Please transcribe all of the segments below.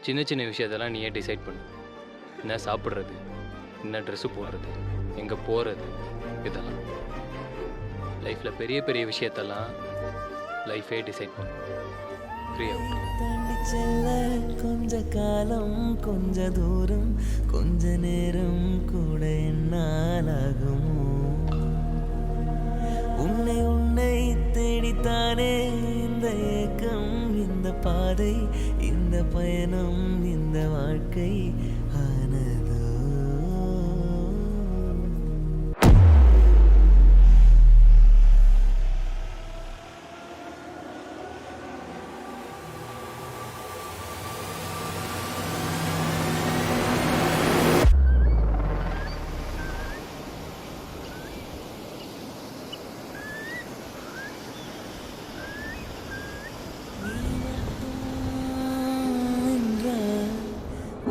சின்ன சின்ன விஷயத்தெல்லாம் நீயே டிசைட் பண்ணு. என்ன சாப்பிட்றது, என்ன ட்ரெஸ்ஸு போடுறது, எங்கே போகிறது, இதெல்லாம் லைஃப்பில் பெரிய பெரிய விஷயத்தெல்லாம் லைஃபே டிசைட் பண்ணு. ஃப்ரீயாக தாண்டி செல்ல கொஞ்ச காலம், கொஞ்ச தூரம், கொஞ்ச நேரம் கூட என்னாலாகுமோ? உன்னை உன்னை தேடித்தானே இந்த ஏக்கம், இந்த பாதை, இந்த பயணம், இந்த வாழ்க்கை ஆனதோ?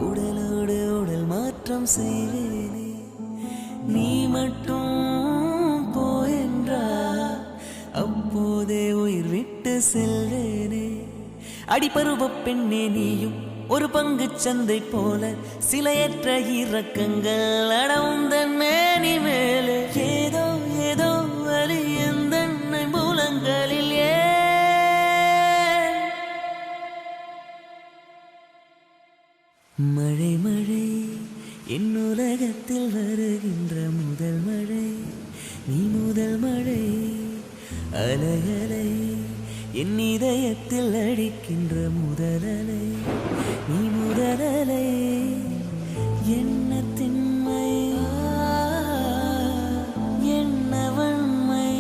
உடலோடு உடல் மாற்றம் செய்வேனே, நீ மட்டும் போயென்றா அப்போதே உயிர் விட்டு செல்வேனே. அடிபருவ பெண்ணே நீயும் ஒரு பங்கு சந்தை போல, சிலையற்ற இறக்கங்கள் அடவுந்தன் மேனி மேலே. ஏதோ ஏதோ வலி எந்த மூலங்களில் மழை மழை என் உலகத்தில் வருகின்ற முதல் மழை, நீ முதல் மழை. அலை அலை என் இதயத்தில் அடிக்கின்ற முதல் அலை, நீ முதல் அலை. என்ன திண்மை என்ன வன்மை,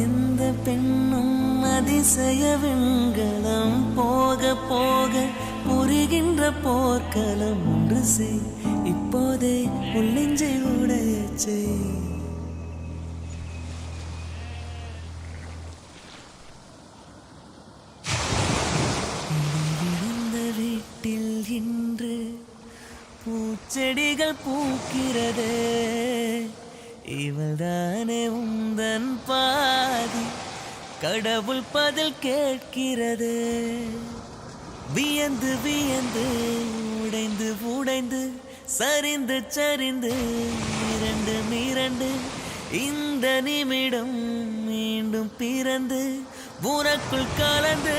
எந்த பெண்ணும் அதிசய வெண்கலம். போக போக புரிகின்ற போர்க்களம். ஒன்று செய் இப்போதே உள்ளெஞ்சை உடையச் செய். விழுந்த வீட்டில் இன்று பூச்செடிகள் பூக்கிறதே, இவள்தானே உந்தன் பாதி, கடவுள் பதில் கேட்கிறது. வியந்து வியந்து உடைந்து உடைந்து சரிந்து சரிந்து இரண்டு இரண்டு இந்த நிமிடம் மீண்டும் பிறந்து உனக்குள் கலந்து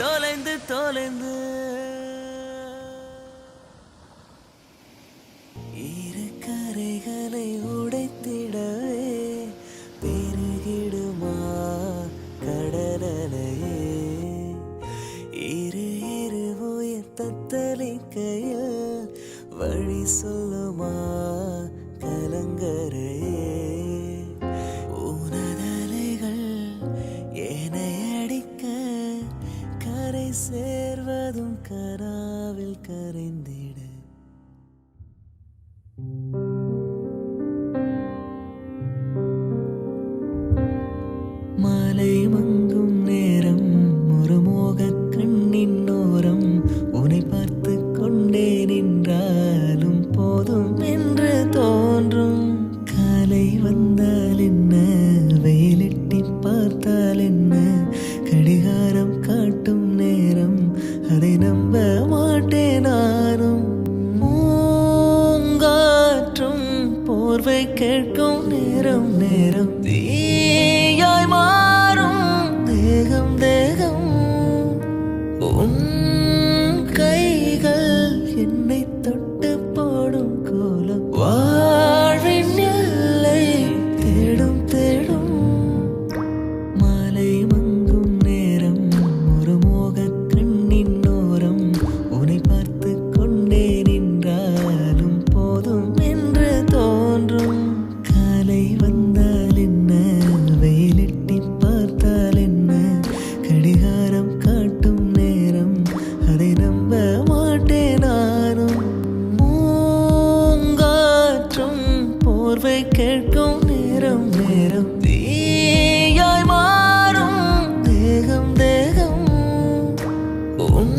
தொலைந்து தொலைந்து இரு கரைகளை உடைத்திடவே பெருகிடுமா கடலையே. இரு இரு உயிர் தத்தளிக்கையில் வழி சொல்லுமா கலங்கரையே. உனதலைகள் என்னை அடிக்க கரை சேர்வதும் கராவில் கரைந்திட. மாலை மங்கும் நேரம் ஒரு மோக கண்ணின் ஓரம், உன்னை பார்த்து கொண்டே நின்றாலும் போதும் என்று தோன்றும். காலை வந்தால் என்ன, வெயிலிட்டி பார்த்தால் என்ன, கடிகாரம் காட்டும் நேரம் அதை நம்ப மாட்டேன் நானும். பூங்காற்றும் போர்வை கேட்கும் நேரம் நேரம் தீயாய் மாறும் தேகம் தேகம். உன் கைகள் என்னை தொட்டு போடும் கோலம், வாழ்வின் எல்லை தேடும் தேடும். மாலை மங்கும் நேரம் ஒரு மோக கண்ணின் ஓரம், உன்னை பார்த்து கொண்டே நின்றாலும் போதும் என்று தோன்றும். காலை வந்தால் என்ன, வெயிலிட்டி பார்த்தால் என்ன, கடிகாரம் காட்டும் நேரம் அதை நம்ப மாட்டேன் நானும். பூங்காற்றும் போர்வை கேட்கும் நேரம் நேரம் தீயாய் மாறும் தேகம் தேகம். உன்